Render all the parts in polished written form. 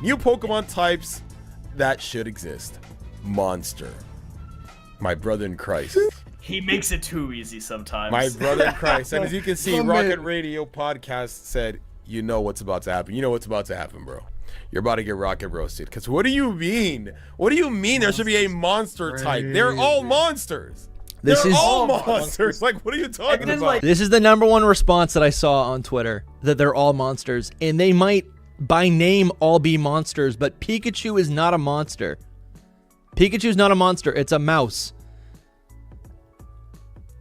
New Pokemon types that should exist. Monster. My brother in Christ. He makes it too easy sometimes. My brother in Christ. And as you can see, Rocket Radio Podcast said, you know what's about to happen. You know what's about to happen, bro. You're about to get rocket roasted. Because what do you mean? What do you mean there should be a monster type? They're all monsters. They're all monsters. Like, what are you talking about? Like, this is the #1 response that I saw on Twitter, that they're all monsters. And they might, by name, all be monsters, but Pikachu is not a monster. Pikachu's not a monster. It's a mouse.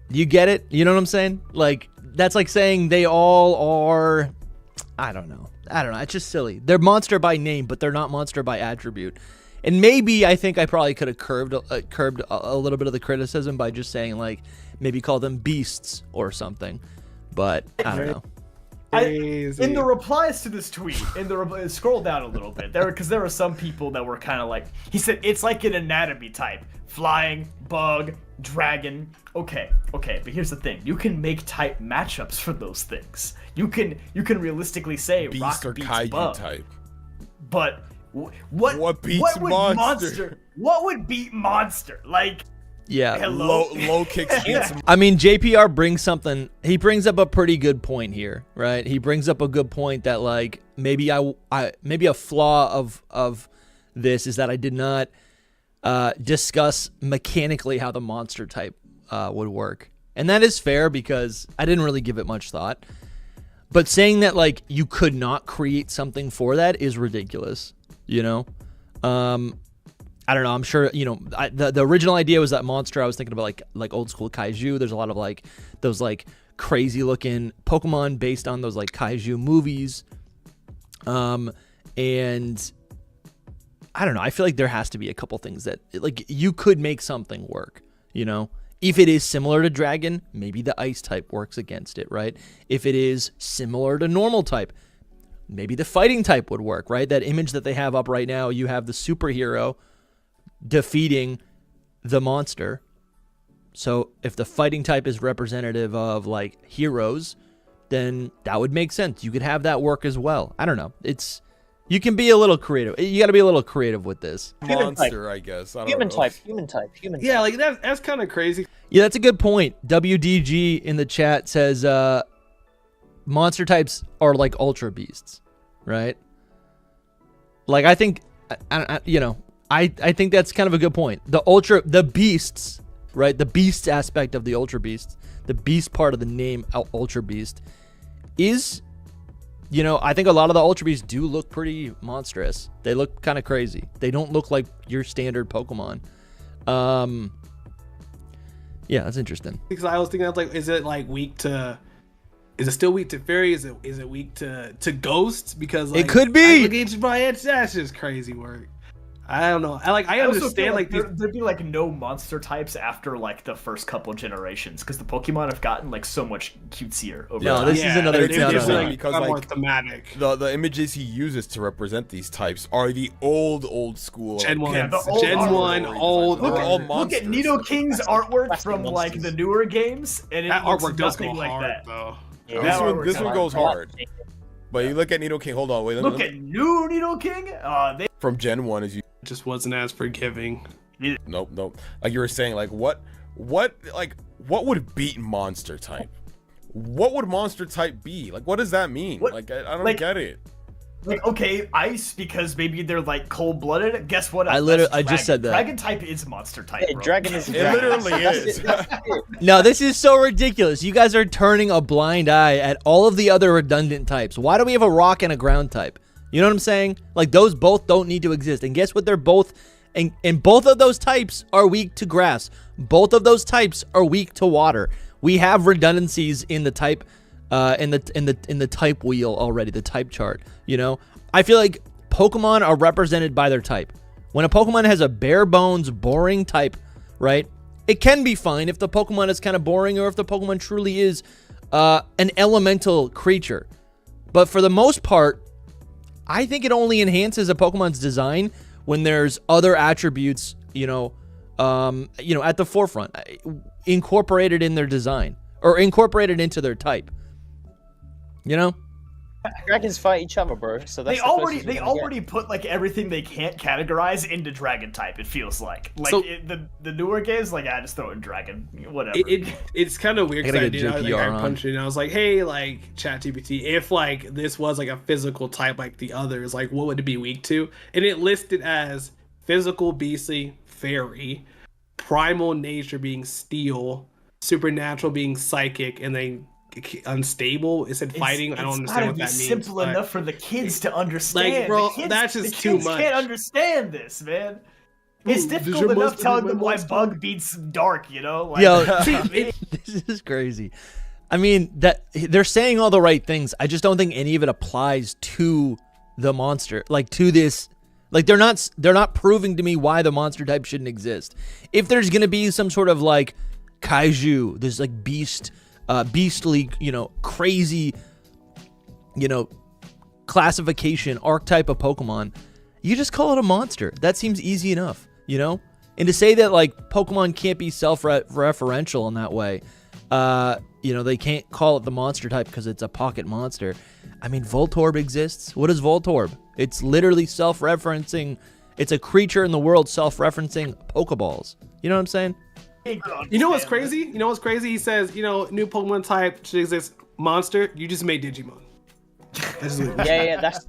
You get it? You know what I'm saying? Like, that's like saying they all are... I don't know. It's just silly. They're monster by name, but they're not monster by attribute. And maybe I think I probably could have curbed a little bit of the criticism by just saying, like, maybe call them beasts or something. But I don't know. In the replies to this tweet, scroll down a little bit, because there were some people that were kind of like, he said it's like an anatomy type: flying, bug, dragon. Okay, but here's the thing: you can make type matchups for those things. You can realistically say Beast rock or beats Kaiju bug, type. but what beats would monster? What would beat monster? Like. Yeah, low kicks beats. I mean, JPR brings something. He brings up a pretty good point here, right? He brings up a good point that, like, maybe maybe a flaw of this is that I did not discuss mechanically how the monster type would work, and that is fair because I didn't really give it much thought. But saying that, like, you could not create something for that is ridiculous, you know. I don't know. I'm sure, you know, the original idea was that monster. I was thinking about like old school kaiju. There's a lot of like those like crazy looking Pokemon based on those like kaiju movies. And I don't know. I feel like there has to be a couple things that like you could make something work, you know. If it is similar to Dragon, maybe the Ice type works against it, right? If it is similar to normal type, maybe the Fighting type would work, right? That image that they have up right now, you have the superhero defeating the monster. So if the Fighting type is representative of like heroes, then that would make sense. You could have that work as well. I don't know. You can be a little creative. You got to be a little creative with this. Monster, I guess. Human type. Yeah, like that's kind of crazy. Yeah, that's a good point. WDG in the chat says monster types are like ultra beasts, right? Like I think you know, I think that's kind of a good point. The beasts, right? The beast aspect of the ultra beasts, the beast part of the name ultra beast is, you know, I think a lot of the ultra beasts do look pretty monstrous. They look kind of crazy. They don't look like your standard Pokemon. Yeah, that's interesting. Because I was thinking, I was like, is it still weak to fairy? Is it weak to ghosts? Because like, it could be. That's just crazy work. I don't know. I understand like there'd be like no monster types after like the first couple generations because the Pokemon have gotten like so much cutesier over time. This is another example because more like thematic. The images he uses to represent these types are the old school Gen 1. Yeah, Gen 1 old. Look at Nidoking's artwork from like the newer games, and that looks artwork does go nothing like hard that. though. Yeah, this one goes hard. But you look at Nidoking. Hold on, wait. Look at new Nidoking. From Gen 1 as you Just wasn't as forgiving. Nope. Like you were saying, like what would beat monster type? What would monster type be? Like what does that mean? Like I don't get it. Like, okay, ice because maybe they're like cold-blooded. Guess what? I just said that. Dragon type is monster type. Yeah, bro. dragon is. It literally is. No, this is so ridiculous. You guys are turning a blind eye at all of the other redundant types. Why do we have a rock and a ground type? You know what I'm saying? Like those both don't need to exist. And guess what? They're both, and both of those types are weak to grass. Both of those types are weak to water. We have redundancies in the type, in the type wheel already, the type chart. You know, I feel like Pokemon are represented by their type. When a Pokemon has a bare bones, boring type, right? It can be fine if the Pokemon is kind of boring or if the Pokemon truly is an elemental creature. But for the most part, I think it only enhances a Pokemon's design when there's other attributes, at the forefront, incorporated in their design or incorporated into their type. You know, Dragons fight each other, bro. So that's they already put like everything they can't categorize into dragon type. It feels like So- the newer games, like I just throw in dragon, whatever. It's kind of weird because I I gotta did. get I JPR on. punched it and I was like, hey, like ChatGPT, if like this was like a physical type like the others, like what would it be weak to? And it listed as physical, beastly, fairy, primal nature being steel, supernatural being psychic, and then unstable. It said fighting. I don't understand what that means. It's simple but- enough for the kids to understand. Like, bro, The kids, that's just the too kids much. can't understand this, man. It's Ooh, does difficult your enough monster telling be them my why monster? Bug beats Dark, you know? Like, Yo, this is crazy. I mean, that they're saying all the right things. I just don't think any of it applies to the monster, like to this. Like they're not proving to me why the monster type shouldn't exist. If there's gonna be some sort of like kaiju, this like beastly, crazy, classification archetype of Pokemon, you just call it a monster. That seems easy enough, And to say that like Pokemon can't be self-referential in that way, they can't call it the monster type because it's a pocket monster. I mean, Voltorb exists. What is Voltorb? It's literally self-referencing. It's a creature in the world self-referencing Pokeballs. You know what I'm saying? You know what's crazy? He says, new Pokemon type should exist. Monster, you just made Digimon. Yeah, that's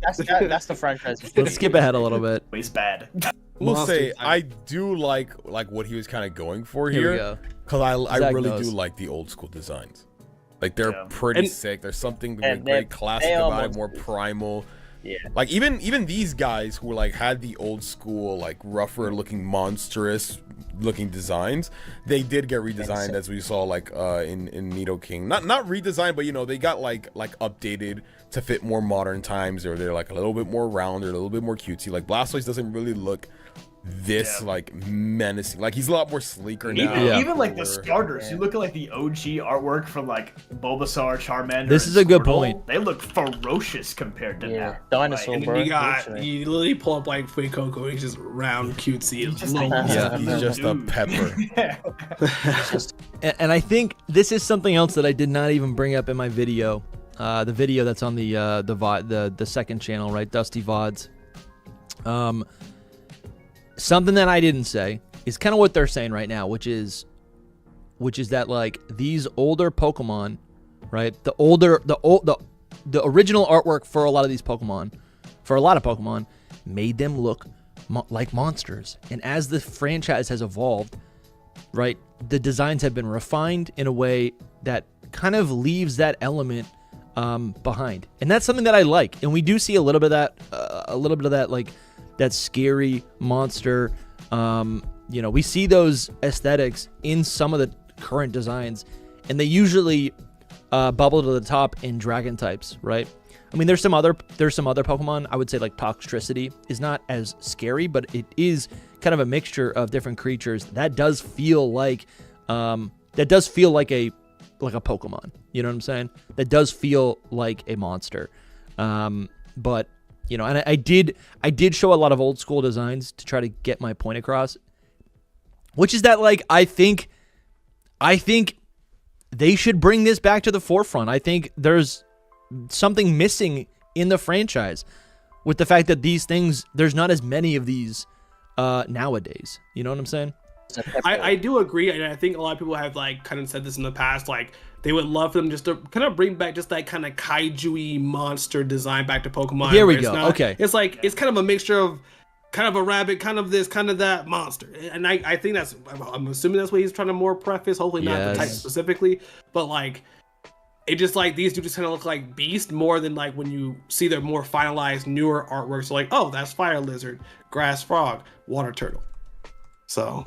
the franchise. Let's skip ahead a little bit. He's bad. We'll Monster say type. I do like what he was kind of going for Here we here, go. because I Zach really knows. do like the old school designs. Like they're Yeah. pretty And- sick. There's something And very classic they about it, almost- more primal. Yeah. Like even these guys who like had the old school like rougher looking monstrous looking designs, they did get redesigned as we saw like in Nidoking. Not redesigned, but they got like updated to fit more modern times, or they're like a little bit more round or a little bit more cutesy. Like Blastoise doesn't really look this like menacing. Like he's a lot more sleeker now. Even like the cooler. starters, you look at like the OG artwork from like Bulbasaur, Charmander. This and is a good Squirtle, point. They look ferocious compared to Yeah, now. dinosaur, And bro. then literally. you literally pull up like Fuecoco, he's just round, cutesy, and Just little. like- Yeah. He's just a Dude. pepper. And I think this is something else that I did not even bring up in my video. The video that's on the second channel, right? Dusty VODs. Something that I didn't say is kind of what they're saying right now, which is that like these older Pokemon, right? The original artwork for a lot of these Pokemon, made them look like monsters. And as the franchise has evolved, right, the designs have been refined in a way that kind of leaves that element behind, and that's something that I like. And we do see a little bit of that, like that scary monster. We see those aesthetics in some of the current designs, and they usually bubble to the top in dragon types, right? I mean, there's some other Pokemon. I would say like Toxtricity is not as scary, but it is kind of a mixture of different creatures. That does feel like a Pokemon. You know what I'm saying? That does feel like a monster. But and I did show a lot of old school designs to try to get my point across, which is that like I think they should bring this back to the forefront. I think there's something missing in the franchise with the fact that these things, there's not as many of these nowadays. You know what I'm saying? I do agree, and I think a lot of people have like kind of said this in the past, like they would love for them just to kind of bring back just that kind of kaiju-y monster design back to Pokemon. Here we where it's go. not- Okay. It's like it's kind of a mixture of kind of a rabbit, kind of this, kind of that monster. And I think I'm assuming that's what he's trying to more preface, hopefully not the type Yes. specifically, but like it just like these do just kind of look like beast more than like when you see their more finalized newer artworks, like, oh, that's fire lizard, grass frog, water turtle. So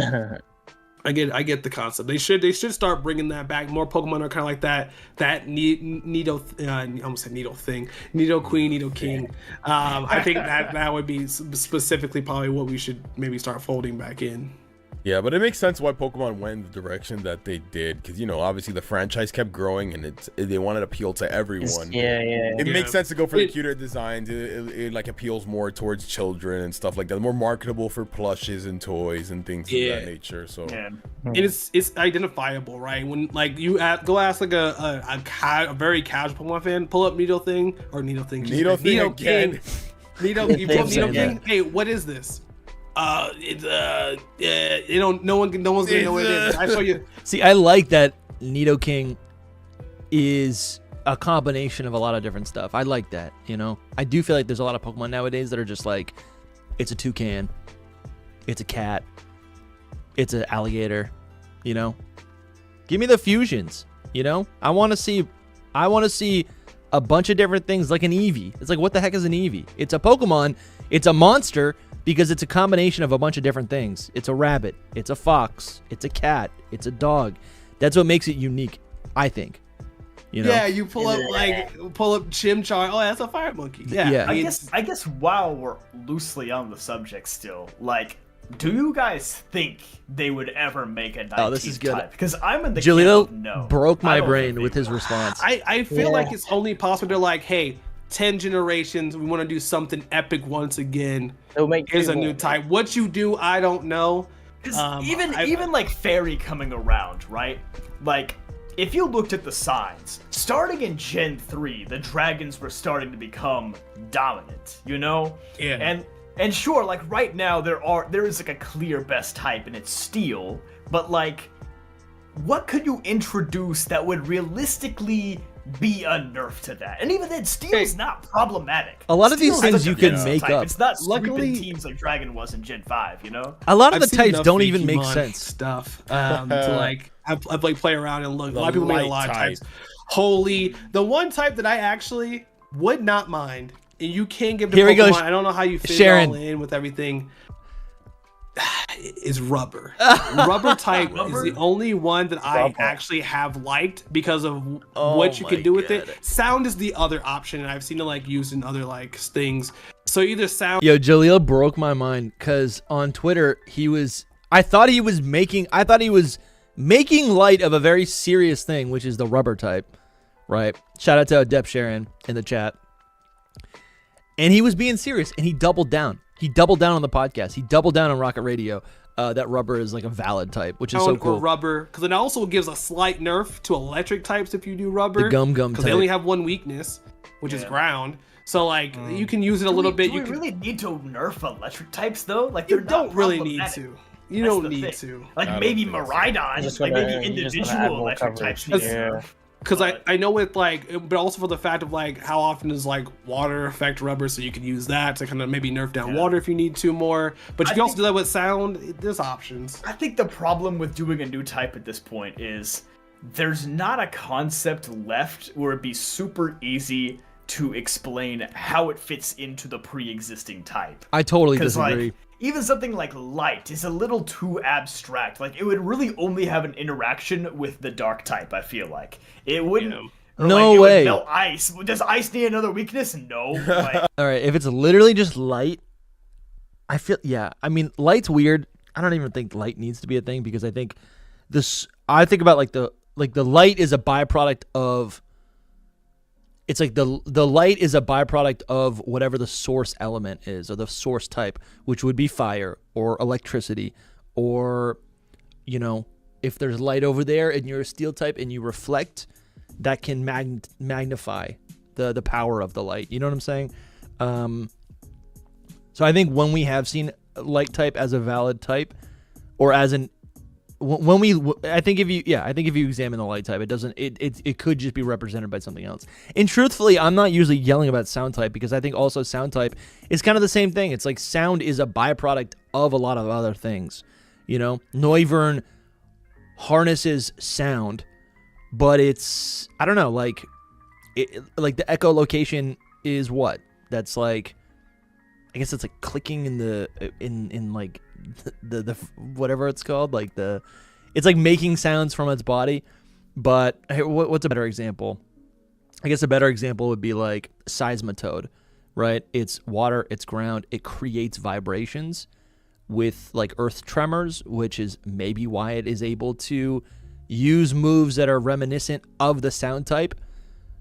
I get the concept. They should start bringing that back. More Pokemon are kind of like that Nido I almost said Nido thing, Nido Queen, Nido King. I think that would be specifically probably what we should maybe start folding back in. Yeah, but it makes sense why Pokemon went in the direction that they did, because obviously the franchise kept growing and they wanted to appeal to everyone. It makes sense to go for the cuter designs. It like appeals more towards children and stuff like that, more marketable for plushes and toys and things of that nature. So it's identifiable, right? When like you go ask like a very casual Pokemon fan, pull up Nidoking. You pull up Nidoking. Hey, what is this? No one's gonna know what it is. I show you. See, I like that Nidoking is a combination of a lot of different stuff. I like that, I do feel like there's a lot of Pokemon nowadays that are just like, it's a toucan, it's a cat, it's an alligator, Give me the fusions, I want to see a bunch of different things, like an Eevee. It's like, what the heck is an Eevee? It's a Pokemon, it's a monster, because it's a combination of a bunch of different things. It's a rabbit, it's a fox, it's a cat, it's a dog. That's what makes it unique, I think. Yeah, you pull up Chimchar. Oh, that's a fire monkey. Yeah. I guess while we're loosely on the subject still, like, do you guys think they would ever make a 19th this is good. type? Because I'm in the Julio camp of no. broke my brain with his response. I feel like it's only possible to like, hey, 10 generations, we want to do something epic once again. Here's a new type. What you do, I don't know. Even like Fairy coming around, right? Like, if you looked at the signs, starting in Gen 3, the dragons were starting to become dominant, Yeah. And sure, like right now there is like a clear best type and it's Steel, but like, what could you introduce that would realistically be a nerf to that? And even then, Steel's not problematic. A lot of these things you can make up. It's not sweeping teams like Dragon was in Gen 5, A lot of the types don't even make sense. Stuff to like, I've like play around and look. A lot of people make a lot of types. The one type that I actually would not mind, and you can give to Pokemon. I don't know how you fit it all in with everything. Is rubber. Rubber type is the only one that I actually have liked because of what you can do with it. Sound is the other option, and I've seen it like used in other like things. So either sound. Yo, Jaleel broke my mind because on Twitter I thought he was making light of a very serious thing, which is the rubber type, right? Shout out to Adept Sharon in the chat. And he was being serious, and he doubled down. He doubled down on the podcast. He doubled down on Rocket Radio that rubber is like a valid type, which is so cool. Or rubber, because it also gives a slight nerf to electric types if you do rubber. The gum type. Because they only have one weakness, which is ground. So like you can use it a little bit. Do we really need to nerf electric types though? Like you don't really need to. You don't need to. Like maybe Miraidon, like maybe individual electric types need to nerf. Because I know it like, but also for the fact of like how often does like water affect rubber, so you can use that to kind of maybe nerf down water if you need to more. But you can also do that with sound. There's options. I think the problem with doing a new type at this point is there's not a concept left where it'd be super easy to explain how it fits into the pre-existing type. I totally disagree. Like, even something like light is a little too abstract. Like, it would really only have an interaction with the dark type, I feel like. It wouldn't... No way. No ice. Does ice need another weakness? No. Like, all right, if it's literally just light, I feel... Yeah, I mean, light's weird. I don't even think light needs to be a thing because I think this... I think about, like, the light is a byproduct of... It's like the light is a byproduct of whatever the source element is, or the source type, which would be fire or electricity, or, if there's light over there and you're a steel type and you reflect, that can magnify the power of the light. You know what I'm saying? So I think when we have seen light type as a valid type, or as an I think if you examine the light type, it could just be represented by something else. And truthfully, I'm not usually yelling about sound type because I think also sound type is kind of the same thing. It's like sound is a byproduct of a lot of other things. Noivern harnesses sound, but it's, I don't know, like the echolocation is what? That's like, I guess it's like clicking in like the whatever it's called, like it's like making sounds from its body. But what's a better example? I guess a better example would be like Seismitoad, right? It's water, it's ground, it creates vibrations. with like Earth Tremors, which is maybe why it is able to use moves that are reminiscent of the sound type.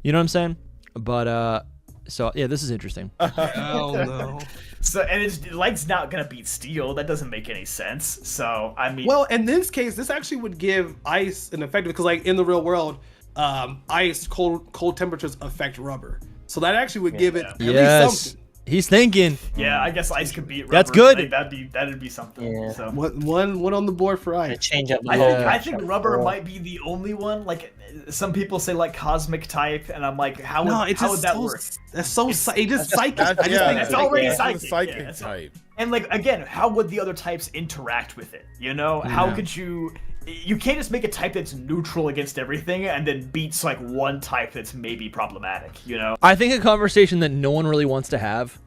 You know what I'm saying? But so yeah, this is interesting. Hell no. So, and it's light's not gonna beat steel. That doesn't make any sense. So I mean, Well, in this case, this actually would give ice an effect because, like in the real world, ice cold temperatures affect rubber. So that actually would give it at least something. He's thinking. yeah, I guess ice could beat rubber. That's good. Like, that'd be something. Yeah. So One on the board for ice. Change up the I think rubber might be the only one. Like some people say, like cosmic type, and I'm like, how would that work? That's so it's just psychic. It's already it's psychic. a psychic Yeah, type. And like again, how would the other types interact with it? You know, how could you? You can't just make a type that's neutral against everything and then beats like one type that's maybe problematic. You know, I think a conversation that no one really wants to have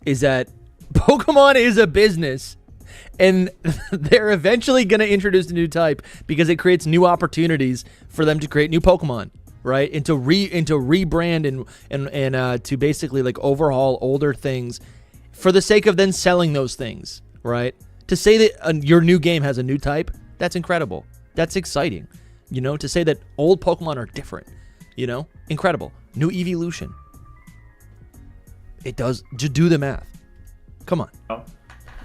is that Pokemon is a business, and they're eventually going to introduce a new type because it creates new opportunities for them to create new Pokemon, right? And to rebrand and to basically like overhaul older things for the sake of then selling those things, right? To say that your new game has a new type, that's incredible. That's exciting. You know, to say that old Pokemon are different, you know, incredible. New evolution. It does. Just do the math. Come on.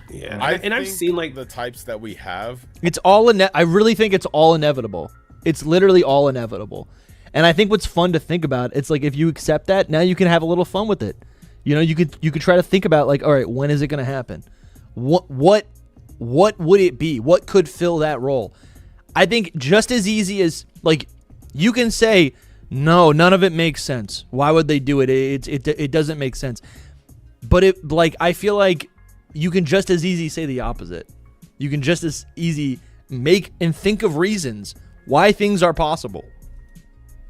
Yeah, I've seen like the types that we have. It's all I really think it's all inevitable. It's literally all inevitable. And I think what's fun to think about, it's like if you accept that, now you can have a little fun with it. You know, you could try to think about like, all right, when is it going to happen? What would it be? What could fill that role? I think just as easy as like you can say, no, none of it makes sense. Why would they do it? It doesn't make sense. But it like I feel like you can just as easy say the opposite. You can just as easy make and think of reasons why things are possible.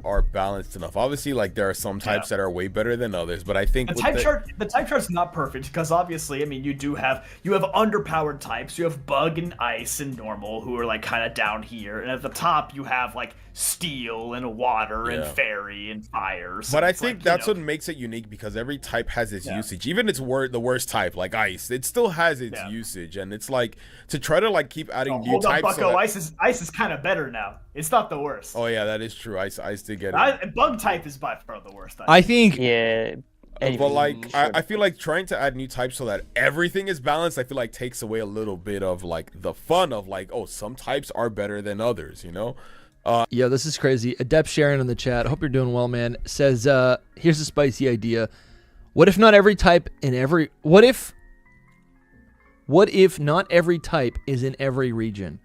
Are balanced enough. Obviously, like there are some types that are way better than others, but I think the type chart's not perfect because obviously, I mean, you have underpowered types. You have bug and ice and normal who are like kind of down here, and at the top you have like steel and water and fairy and fire. So but I think that's what makes it unique because every type has its usage. Even its the worst type, like ice, it still has its usage, and it's like to try to like keep adding new types. Bucko, ice is kind of better now. It's not the worst. Oh yeah, that is true. Ice did get it. Bug type is by far the worst. I think. Yeah. But like I feel like trying to add new types so that everything is balanced, I feel like takes away a little bit of like the fun of like, oh, some types are better than others, you know? Yeah, this is crazy. Adept Sharon in the chat, hope you're doing well, man, says, here's a spicy idea. What if not every type in every what if not every type is in every region?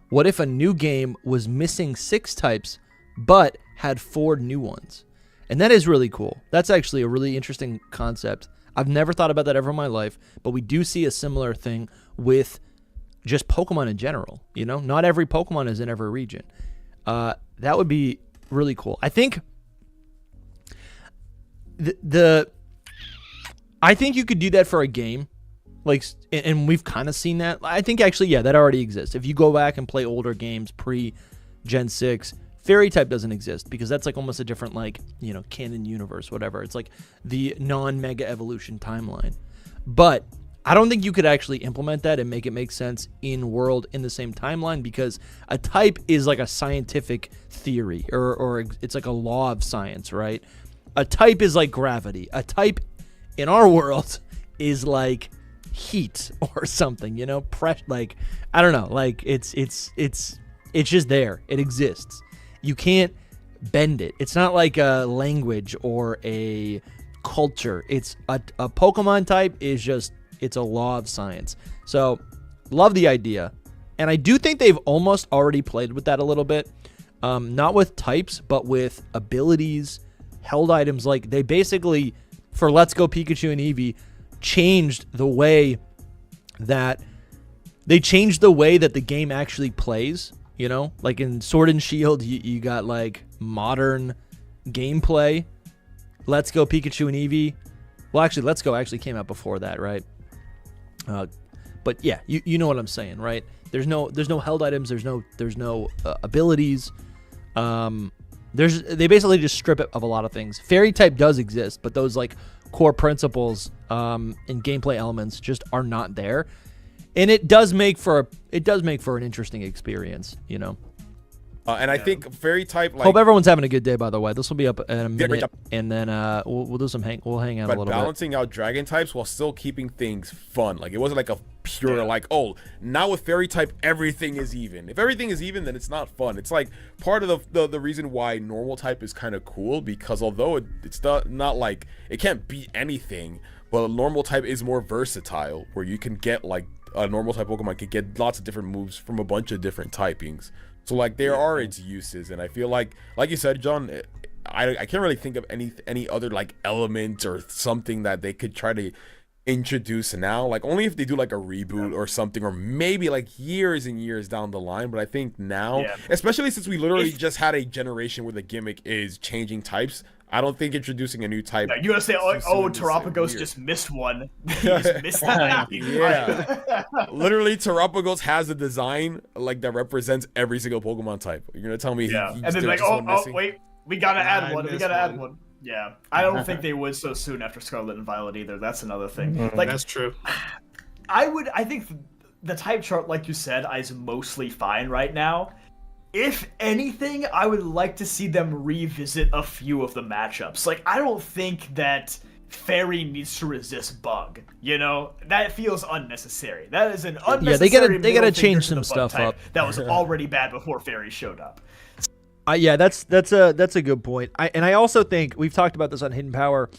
What if a new game was missing 6 types but had 4 new ones? And that is really cool. That's actually a really interesting concept. I've never thought about that ever in my life, but we do see a similar thing with just Pokemon in general. You know, not every Pokemon is in every region. That would be really cool. I think I think you could do that for a game, like, and we've kind of seen that. I think actually, yeah, that already exists. If you go back and play older games pre-Gen 6, Fairy type doesn't exist because that's like almost a different, like, you know, canon universe, whatever. It's like the non-mega evolution timeline. But I don't think you could actually implement that and make it make sense in world in the same timeline because a type is like a scientific theory or it's like a law of science, right? A type is like gravity. A type in our world is like heat or something, you know, like, I don't know, like it's just there. It exists. You can't bend it. It's not like a language or a culture. It's a Pokemon type is just, it's a law of science. So love the idea. And I do think they've almost already played with that a little bit. Not with types, but with abilities, held items. Like they basically, for Let's Go Pikachu and Eevee, changed the way that the game actually plays. You know, like in Sword and Shield, you got like modern gameplay. Let's Go Pikachu and Eevee. Well, actually, Let's Go actually came out before that, right? But yeah, you know what I'm saying, right? There's no held items. There's no abilities. They basically just strip it of a lot of things. Fairy type does exist, but those like core principles and gameplay elements just are not there. and it does make for an interesting experience, you know. And I think fairy type, like, hope everyone's having a good day, by the way. This will be up in a minute, and then we'll do some we'll hang out a little bit. But balancing out dragon types while still keeping things fun. Like, it wasn't like a pure like, oh, now with fairy type everything is even. If everything is even, then it's not fun. It's like part of the reason why normal type is kind of cool, because although it's not like it can't beat anything, but a normal type is more versatile, where you can get like a normal type Pokemon can get lots of different moves from a bunch of different typings. So like there are its uses, and I feel like you said, John, I can't really think of any other like element or something that they could try to introduce now. Like only if they do like a reboot or something, or maybe like years and years down the line. But I think now, especially since we literally just had a generation where the gimmick is changing types, I don't think introducing a new type. No, you're gonna say, oh, Terapagos just missed one. He just missed that. Yeah. Literally, Terapagos has a design like that represents every single Pokemon type. You're gonna tell me? Yeah. And then like, wait, we gotta add one. We gotta add one. Yeah. I don't think they would so soon after Scarlet and Violet either. That's another thing. Like, that's true. I think the type chart, like you said, is mostly fine right now. If anything, I would like to see them revisit a few of the matchups. Like, I don't think that Fairy needs to resist Bug. You know, that feels unnecessary. That is an unnecessary. They gotta change some stuff up. That was already bad before Fairy showed up. Yeah, that's a good point. I also think we've talked about this on Hidden Power.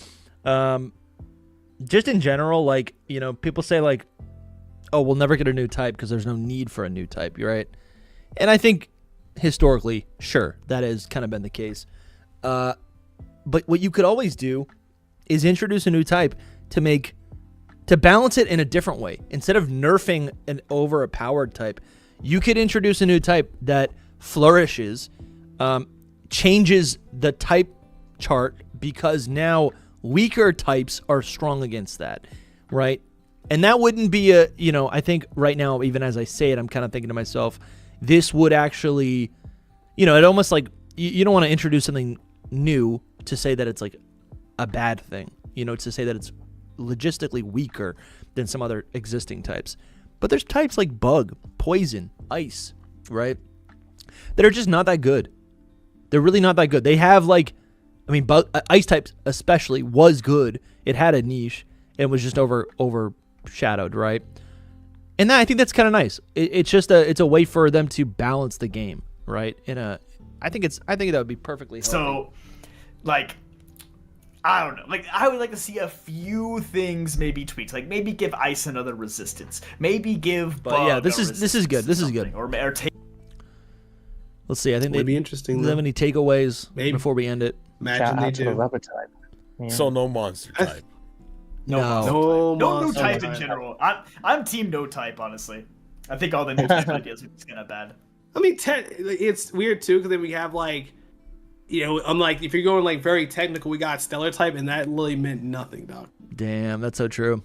Just in general, like, you know, people say like, oh, we'll never get a new type because there's no need for a new type. You're right, and I think historically, sure, that has kind of been the case. But what you could always do is introduce a new type to balance it in a different way. Instead of nerfing an overpowered type, you could introduce a new type that flourishes, changes the type chart, because now weaker types are strong against that, right? And that wouldn't be I think right now, even as I say it, I'm kind of thinking to myself, this would actually, it almost like you don't want to introduce something new to say that it's like a bad thing, to say that it's logistically weaker than some other existing types. But there's types like Bug, Poison, Ice, right? That are just not that good. They're really not that good. They have Ice types especially was good. It had a niche and was just overshadowed, right? And I think that's kind of nice. It's a way for them to balance the game, right? I think that would be perfectly healthy. So, like, I don't know. Like, I would like to see a few things maybe tweaked. Like, maybe give Ice another resistance. Maybe give Bug. But yeah, this is good. This is good. Or take. Let's see. I think it'd be interesting. Do they have any takeaways before we end it? Imagine they do. The rubber type. Yeah. So no monster type. No new type in general. I'm team no type, honestly. I think all the new type ideas are just kind of bad. I mean, it's weird too, because then we have like, I'm like, if you're going like very technical, we got stellar type, and that really meant nothing, dog. Damn, that's so true.